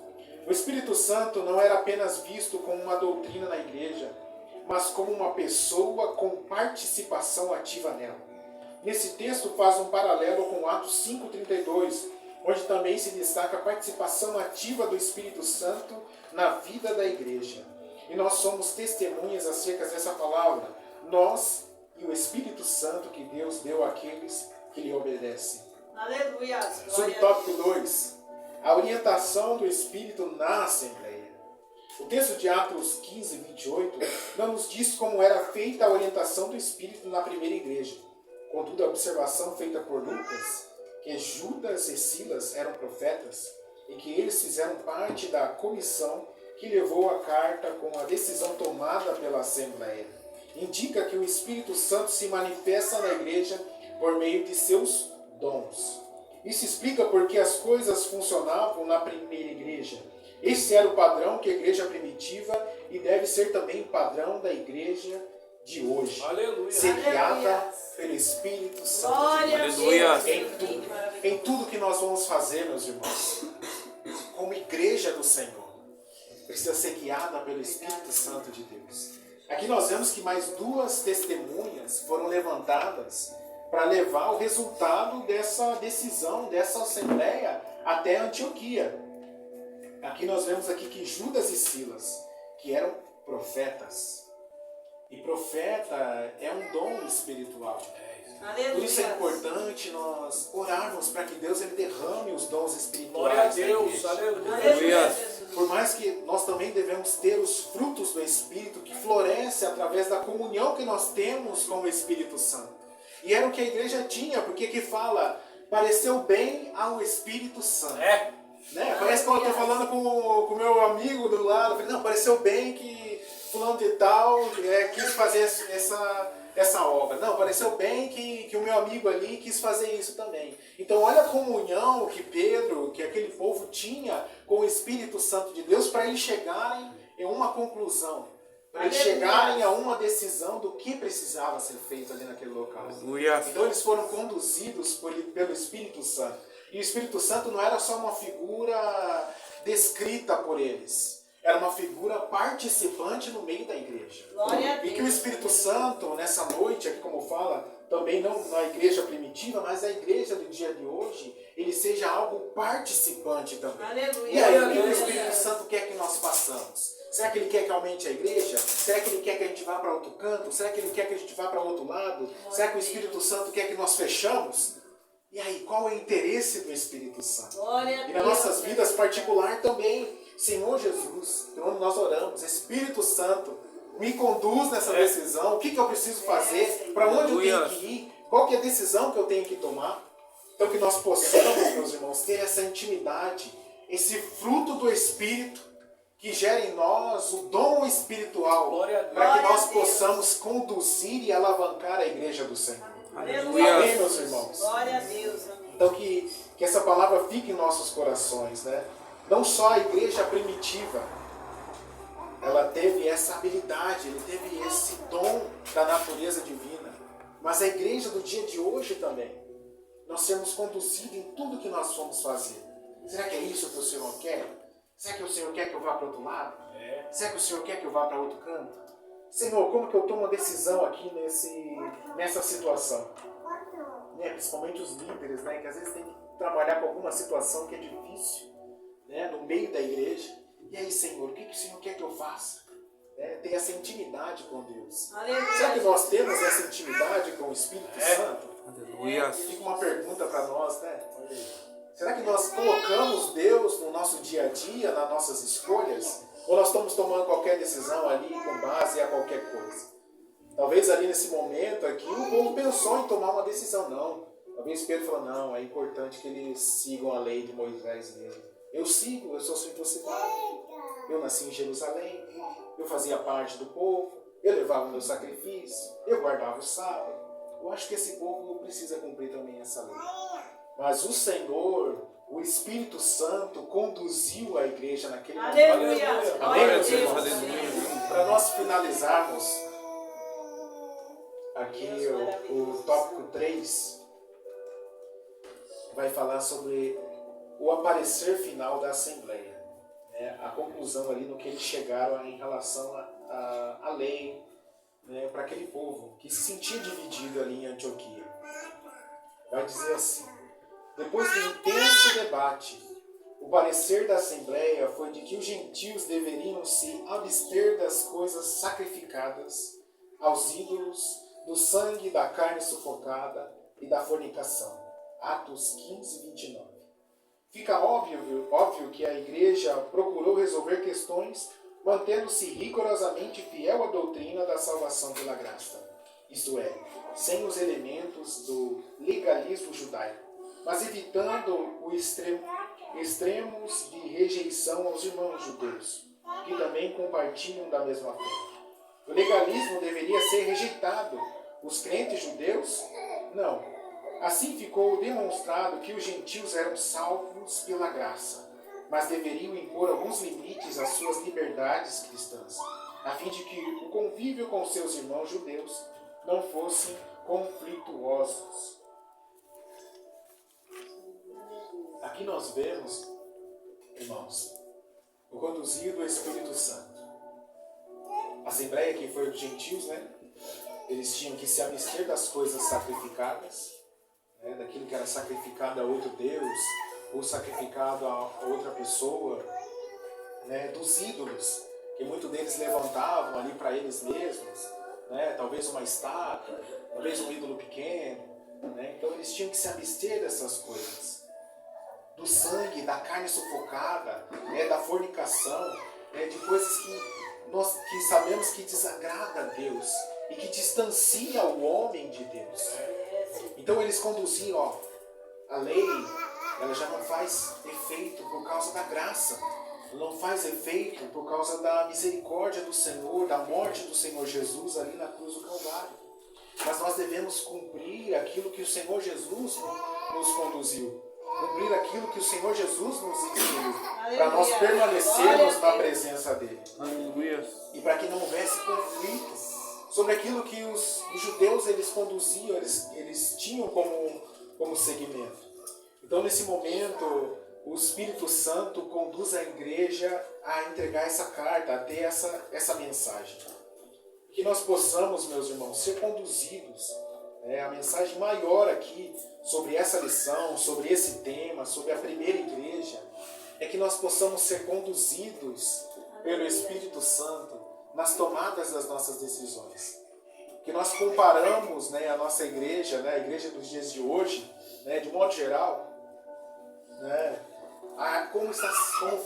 O Espírito Santo não era apenas visto como uma doutrina na igreja, mas como uma pessoa com participação ativa nela. Nesse texto faz um paralelo com Atos 5,32, onde também se destaca a participação ativa do Espírito Santo na vida da igreja. E nós somos testemunhas acerca dessa palavra, nós e o Espírito Santo que Deus deu àqueles que lhe obedecem. Aleluia. Subtópico 2. A orientação do Espírito na Assembleia. O texto de Atos 15, 28 não nos diz como era feita a orientação do Espírito na primeira igreja. Contudo, a observação feita por Lucas, que Judas e Silas eram profetas, e que eles fizeram parte da comissão que levou a carta com a decisão tomada pela Assembleia, indica que o Espírito Santo se manifesta na igreja por meio de seus dons. Isso explica porque as coisas funcionavam na primeira igreja. Esse era o padrão que a igreja primitiva e deve ser também o padrão da igreja de hoje. Aleluia. Ser guiada pelo Espírito Santo. Glória de Deus. Aleluia. Em tudo que nós vamos fazer, meus irmãos, como igreja do Senhor, precisa ser guiada pelo Espírito Santo de Deus. Aqui nós vemos que mais duas testemunhas foram levantadas para levar o resultado dessa decisão, dessa assembleia até Antioquia. Aqui nós vemos aqui que Judas e Silas, que eram profetas. E profeta é um dom espiritual. Aleluia. Por isso é importante nós orarmos para que Deus ele derrame os dons espirituais. Glória a na Deus. igreja. Aleluia. Por mais que nós também devemos ter os frutos do Espírito que florescem através da comunhão que nós temos com o Espírito Santo. E era o que a igreja tinha, porque aqui fala, pareceu bem ao Espírito Santo. Parece que eu estou falando com o meu amigo do lado, eu falei, não, pareceu bem que fulano de tal quis fazer essa obra. Não, pareceu bem que o meu amigo ali quis fazer isso também. Então olha a comunhão que Pedro, que aquele povo tinha com o Espírito Santo de Deus para eles chegarem em uma conclusão. Para eles chegarem a uma decisão do que precisava ser feito ali naquele local. Então eles foram conduzidos pelo Espírito Santo. E o Espírito Santo não era só uma figura descrita por eles. Era uma figura participante no meio da igreja. E que o Espírito Santo, nessa noite, aqui como fala, também não na igreja primitiva, mas na igreja do dia de hoje, ele seja algo participante também. Aleluia. E aí, o que o Espírito Santo quer que nós façamos? Será que ele quer que aumente a igreja? Será que ele quer que a gente vá para outro canto? Será que ele quer que a gente vá para outro lado? Será que o Espírito Santo quer que nós fechamos? E aí, qual é o interesse do Espírito Santo? E nas nossas vidas particular também, Senhor Jesus, quando nós oramos, Espírito Santo, me conduz nessa decisão, o que eu preciso fazer, para onde eu tenho que ir, qual que é a decisão que eu tenho que tomar. Então que nós possamos, meus irmãos, ter essa intimidade, esse fruto do Espírito, que gera em nós o dom espiritual, para que nós possamos conduzir e alavancar a igreja do Senhor. Aleluia. Amém, meus irmãos? Glória a Deus. Amém. Então que essa palavra fique em nossos corações, né? Não só a igreja primitiva, ela teve essa habilidade, ele teve esse dom da natureza divina, mas a igreja do dia de hoje também, nós sermos conduzidos em tudo que nós vamos fazer. Será que é isso que o Senhor quer? Será que o Senhor quer que eu vá para outro lado? Será que o Senhor quer que eu vá para outro canto? Senhor, como que eu tomo uma decisão aqui nessa situação? Principalmente os líderes, que às vezes tem que trabalhar com alguma situação que é difícil, no meio da igreja. E aí, Senhor, o que o Senhor quer que eu faça? Ter essa intimidade com Deus. Aleluia. Será que nós temos essa intimidade com o Espírito Santo? Aleluia. Fica uma pergunta para nós, Será que nós colocamos Deus no nosso dia a dia, nas nossas escolhas? Ou nós estamos tomando qualquer decisão ali com base a qualquer coisa? Talvez ali nesse momento aqui o povo pensou em tomar uma decisão. Não. Talvez Pedro falou, não, é importante que eles sigam a lei de Moisés mesmo. Eu sigo, eu sou circuncidado. Eu nasci em Jerusalém. Eu fazia parte do povo. Eu levava o meu sacrifício. Eu guardava o sábado. Eu acho que esse povo precisa cumprir também essa lei. Mas o Senhor, o Espírito Santo, conduziu a igreja naquele momento. Aleluia. Amém, meus Deus. irmãos? Para nós finalizarmos aqui o tópico 3, vai falar sobre o aparecer final da Assembleia. A conclusão ali no que eles chegaram em relação à lei, para aquele povo que se sentia dividido ali em Antioquia. Vai dizer assim: depois de intenso debate, o parecer da Assembleia foi de que os gentios deveriam se abster das coisas sacrificadas aos ídolos, do sangue, da carne sufocada e da fornicação. Atos 15, 29. Fica óbvio que a igreja procurou resolver questões mantendo-se rigorosamente fiel à doutrina da salvação pela graça, isto é, sem os elementos do legalismo judaico, mas evitando extremos de rejeição aos irmãos judeus, que também compartilham da mesma fé. O legalismo deveria ser rejeitado. Os crentes judeus, não. Assim ficou demonstrado que os gentios eram salvos pela graça, mas deveriam impor alguns limites às suas liberdades cristãs, a fim de que o convívio com seus irmãos judeus não fosse conflituosos. Aqui nós vemos, irmãos, o conduzir do Espírito Santo. A Assembleia, que foi os gentios, eles tinham que se abster das coisas sacrificadas, daquilo que era sacrificado a outro Deus, ou sacrificado a outra pessoa, dos ídolos, que muitos deles levantavam ali para eles mesmos, talvez uma estátua, talvez um ídolo pequeno. Então eles tinham que se abster dessas coisas. Do sangue, da carne sufocada, da fornicação, de coisas que sabemos que desagrada a Deus e que distancia o homem de Deus. Então eles conduziam, a lei, ela já não faz efeito por causa da graça. não faz efeito por causa da misericórdia do Senhor, da morte do Senhor Jesus ali na cruz do Calvário. Mas nós devemos cumprir aquilo que o Senhor Jesus nos conduziu. Cumprir aquilo que o Senhor Jesus nos ensinou. Para nós permanecermos na presença dEle. Aleluia. E para que não houvesse conflito sobre aquilo que os judeus eles conduziam, eles tinham como segmento. Então, nesse momento, o Espírito Santo conduz a igreja a entregar essa carta, a ter essa mensagem. Que nós possamos, meus irmãos, ser conduzidos. A mensagem maior aqui sobre essa lição, sobre esse tema, sobre a primeira igreja, é que nós possamos ser conduzidos pelo Espírito Santo nas tomadas das nossas decisões. Que nós comparamos a nossa igreja, a igreja dos dias de hoje, de modo geral, como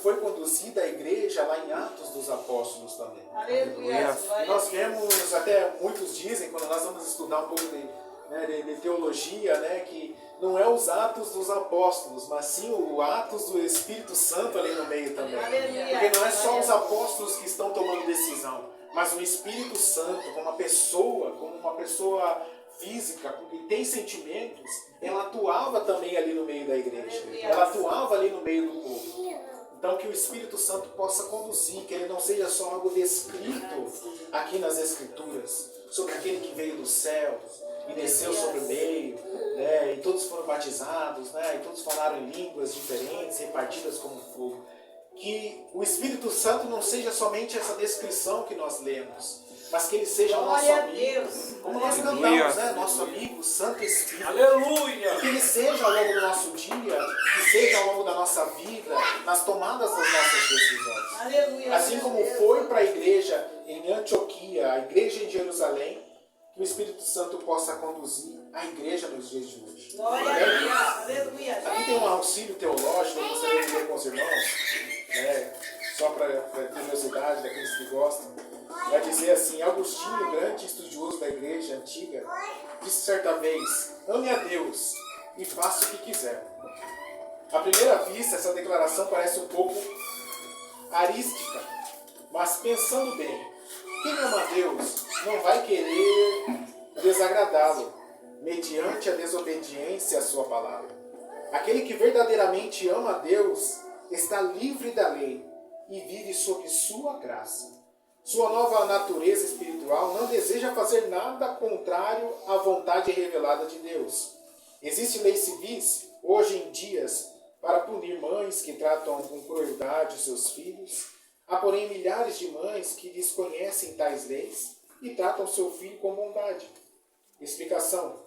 foi conduzida a igreja lá em Atos dos Apóstolos também. Aleluia. Nós vemos, até muitos dizem, quando nós vamos estudar um pouco de teologia, que não é os Atos dos Apóstolos, mas sim o Atos do Espírito Santo ali no meio também. Porque não é só os apóstolos que estão tomando decisão, mas o Espírito Santo, como uma pessoa física, que tem sentimentos, ela atuava também ali no meio da igreja. Ela atuava ali no meio do povo. Então que o Espírito Santo possa conduzir, que ele não seja só algo descrito aqui nas Escrituras, sobre aquele que veio dos céus e desceu sobre o meio, e todos foram batizados, e todos falaram em línguas diferentes, repartidas como fogo. Que o Espírito Santo não seja somente essa descrição que nós lemos, mas que ele seja o nosso amigo, como nós cantamos, nosso amigo, Santo Espírito. Aleluia! Que ele seja ao longo do nosso dia, que seja ao longo da nossa vida, nas tomadas das nossas decisões. Aleluia. Assim como foi para a igreja em Antioquia, a igreja em Jerusalém, que o Espírito Santo possa conduzir a igreja nos dias de hoje. Glória a Deus. Aleluia. Aqui tem um auxílio teológico, eu gostaria de ler com os irmãos, só para curiosidade daqueles que gostam. Vai dizer assim: Agostinho, grande estudioso da igreja antiga, disse certa vez: ame a Deus e faça o que quiser. À primeira vista, essa declaração parece um pouco arística, mas pensando bem, quem ama a Deus não vai querer desagradá-lo mediante a desobediência à sua palavra. Aquele que verdadeiramente ama a Deus está livre da lei e vive sob sua graça. Sua nova natureza espiritual não deseja fazer nada contrário à vontade revelada de Deus. Existem leis civis, hoje em dias, para punir mães que tratam com crueldade os seus filhos. Há, porém, milhares de mães que desconhecem tais leis e tratam seu filho com bondade. Explicação: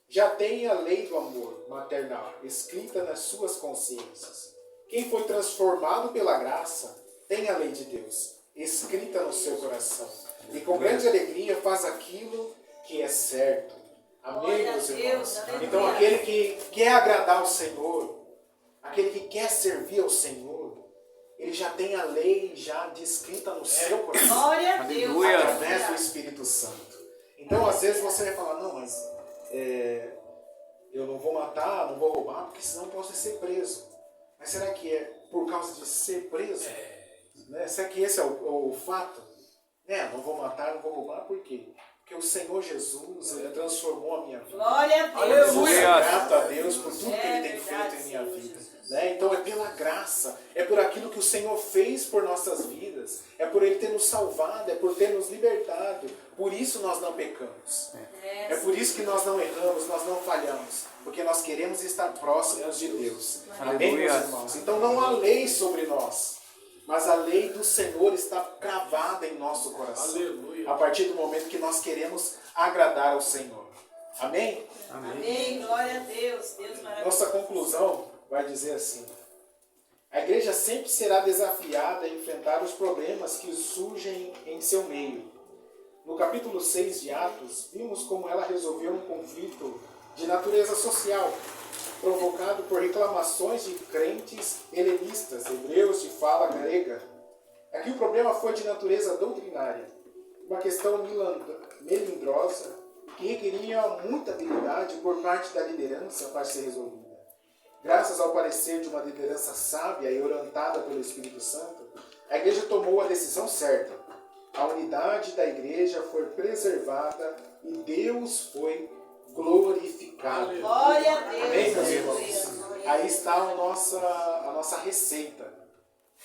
já tem a lei do amor maternal escrita nas suas consciências. Quem foi transformado pela graça tem a lei de Deus escrita no seu coração. E com grande alegria faz aquilo que é certo. Amém, meus irmãos? Então aquele que quer agradar ao Senhor, aquele que quer servir ao Senhor, ele já tem a lei já descrita no seu coração. Glória a Deus. Através do Espírito Santo. Então às vezes você vai falar: não, mas eu não vou matar, não vou roubar, porque senão posso ser preso. Mas será que é por causa de ser preso? Será que esse é o fato? Não vou matar, não vou roubar, por quê? Porque o Senhor Jesus, ele transformou a minha vida. Glória a Deus. Eu sou grato a Deus por tudo que ele tem feito em minha vida. Então é pela graça, é por aquilo que o Senhor fez por nossas vidas, é por ele ter nos salvado, é por ter nos libertado. Por isso nós não pecamos. É por isso que nós não erramos, nós não falhamos. Porque nós queremos estar próximos de Deus. Amém, meus irmãos? Então não há lei sobre nós, mas a lei do Senhor está cravada em nosso coração. Aleluia. A partir do momento que nós queremos agradar ao Senhor. Amém? Amém. Glória a Deus. Deus maravilhoso. Nossa conclusão vai dizer assim: a igreja sempre será desafiada a enfrentar os problemas que surgem em seu meio. No capítulo 6 de Atos, vimos como ela resolveu um conflito de natureza social, provocado por reclamações de crentes helenistas, hebreus de fala grega. Aqui o problema foi de natureza doutrinária, uma questão melindrosa que requeria muita habilidade por parte da liderança para ser resolvida. graças ao parecer de uma liderança sábia e orientada pelo Espírito Santo, a igreja tomou a decisão certa. A unidade da igreja foi preservada e Deus foi glorificado. Glória a Deus. Amém, meus irmãos? Aí está a nossa receita.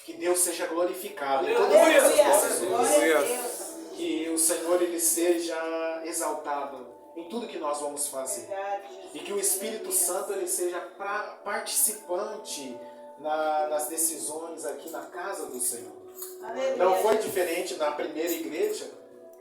Que Deus seja glorificado em todas essas coisas. Glória a Deus. Que o Senhor ele seja exaltado em tudo que nós vamos fazer. E que o Espírito Santo ele seja participante nas decisões aqui na casa do Senhor. Aleluia. Não foi diferente na primeira igreja,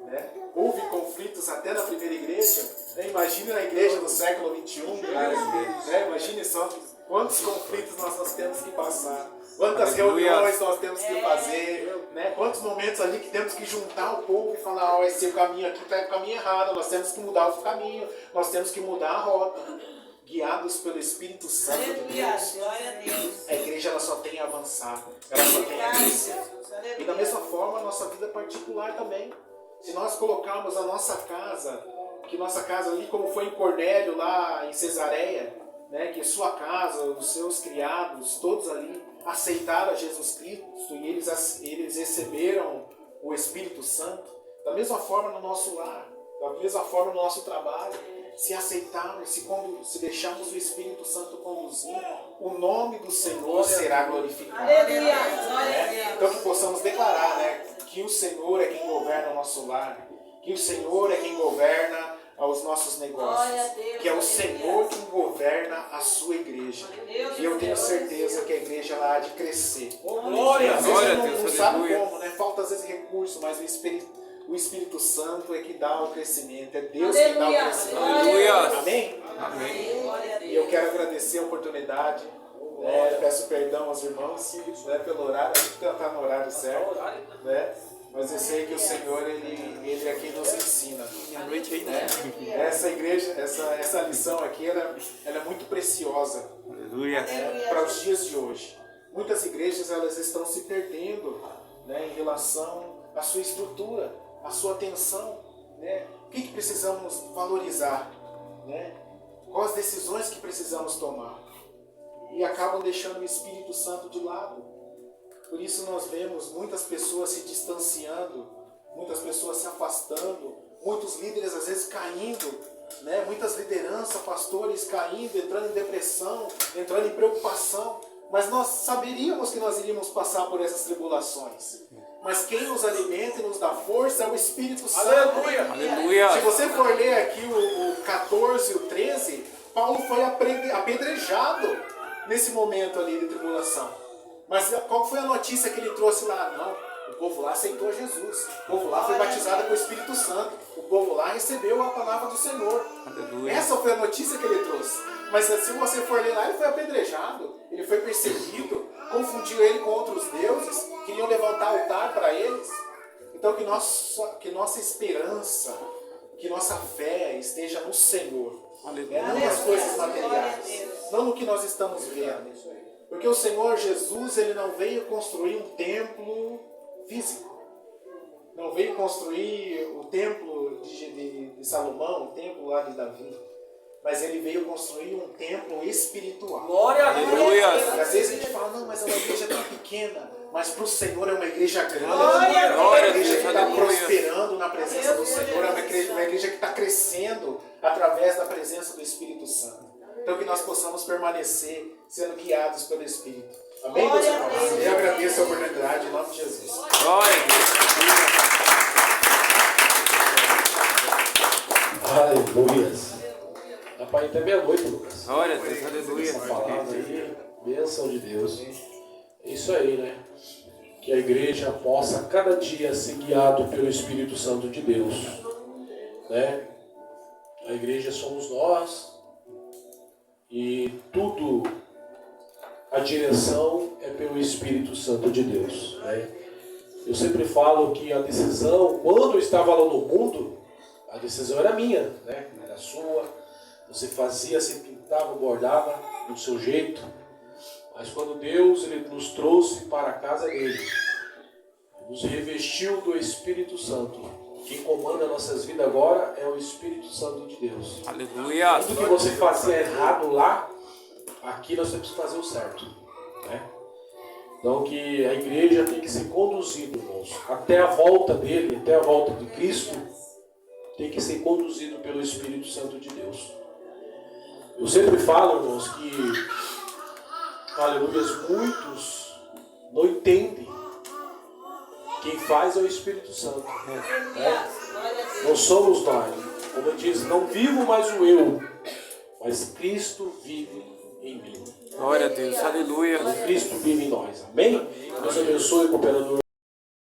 né? Houve conflitos até na primeira igreja. Imagine na igreja do século XXI. Né? Imagine só quantos conflitos nós temos que passar. Quantas reuniões nós temos que fazer, né? Quantos momentos ali que temos que juntar o povo e falar, esse caminho aqui está o caminho errado, nós temos que mudar o caminho, nós temos que mudar a rota. Guiados pelo Espírito Santo de Deus, Glória a Deus. a igreja ela só tem a avançar, ela só tem a crescer. E da mesma forma a nossa vida particular também. Se nós colocarmos a nossa casa, que nossa casa ali como foi em Cornélio lá em Cesareia, né, que sua casa, os seus criados, todos ali aceitaram a Jesus Cristo e eles receberam o Espírito Santo. Da mesma forma no nosso lar, da mesma forma no nosso trabalho, se aceitarmos, se deixarmos o Espírito Santo conduzir, o nome do Senhor será glorificado. Aleluia. Então que possamos declarar, né, que o Senhor é quem governa o nosso lar, que o Senhor é quem governa os nossos negócios, que é o Senhor quem governa a sua igreja. E eu tenho certeza que a igreja ela há de crescer. Glória, Às glória a vezes Deus, não sabe aleluia. como, né? Falta às vezes recurso, mas o Espírito Santo é que dá o crescimento, é Deus que dá o crescimento. Aleluia. Amém? Amém. E eu quero agradecer a oportunidade, né? Peço perdão aos irmãos, né, pelo horário, a gente está no horário certo, né? Mas eu sei que o Senhor, ele é quem nos ensina. Né? Essa igreja, essa lição aqui, ela é muito preciosa, Aleluia. para os dias de hoje. Muitas igrejas elas estão se perdendo, né, em relação à sua estrutura, à sua atenção. Né? O que precisamos valorizar? Né? Quais as decisões que precisamos tomar? E acabam deixando o Espírito Santo de lado. Por isso nós vemos muitas pessoas se distanciando, muitas pessoas se afastando, muitos líderes às vezes caindo, né? Muitas lideranças, pastores caindo, entrando em depressão, entrando em preocupação. Mas nós saberíamos que nós iríamos passar por essas tribulações. Mas quem nos alimenta e nos dá força é o Espírito Santo. Aleluia. Aleluia. Se você for ler aqui o 14 e o 13, Paulo foi apedrejado nesse momento ali de tribulação. Mas qual foi a notícia que ele trouxe lá? Não, o povo lá aceitou Jesus. O povo lá foi batizado com o Espírito Santo. O povo lá recebeu a palavra do Senhor. Aleluia. Essa foi a notícia que ele trouxe. Mas se você for ler lá, ele foi apedrejado, ele foi perseguido, confundiu ele com outros deuses, queriam levantar altar para eles. Então que nossa esperança, que nossa fé esteja no Senhor. Aleluia. Não nas coisas materiais, não no que nós estamos vendo. Porque o Senhor Jesus, ele não veio construir um templo físico. Não veio construir o templo de Salomão, o templo lá de Davi. Mas ele veio construir um templo espiritual. Glória a Deus. E às vezes a gente fala, não, mas é uma igreja tão pequena. Mas para o Senhor é uma igreja grande. Glória É uma a igreja Deus, que está aleluia. prosperando na presença do Senhor. É uma igreja que está crescendo através da presença do Espírito Santo. Então que nós possamos permanecer sendo guiados pelo Espírito. Amém, meus irmãos? Eu agradeço a oportunidade em nome de Jesus. Glória a Deus. Aleluia. Dá para ir até meia-noite, Lucas. Glória a Deus. Aleluia. Essa palavra aí, bênção de Deus. É isso aí, né? Que a igreja possa cada dia ser guiado pelo Espírito Santo de Deus. Né? A igreja somos nós. E tudo, a direção é pelo Espírito Santo de Deus. Né? Eu sempre falo que a decisão, quando eu estava lá no mundo, a decisão era minha, né? Não era sua. Você fazia, você pintava, bordava do seu jeito. Mas quando Deus ele nos trouxe para a casa dele, nos revestiu do Espírito Santo. Quem comanda nossas vidas agora é o Espírito Santo de Deus. Aleluia. Tudo que você fazia errado lá, aqui nós temos que fazer o certo, né? Então que a igreja tem que ser conduzida, irmãos, até a volta dele, até a volta de Cristo, tem que ser conduzido pelo Espírito Santo de Deus. Eu sempre falo, irmãos, que, aleluia, muitos não entendem. Quem faz é o Espírito Santo. Né? Não somos nós. Como eu disse, não vivo mais o eu, mas Cristo vive em mim. Glória a Deus. Aleluia. Cristo vive em nós. Amém? Deus abençoe, cooperador.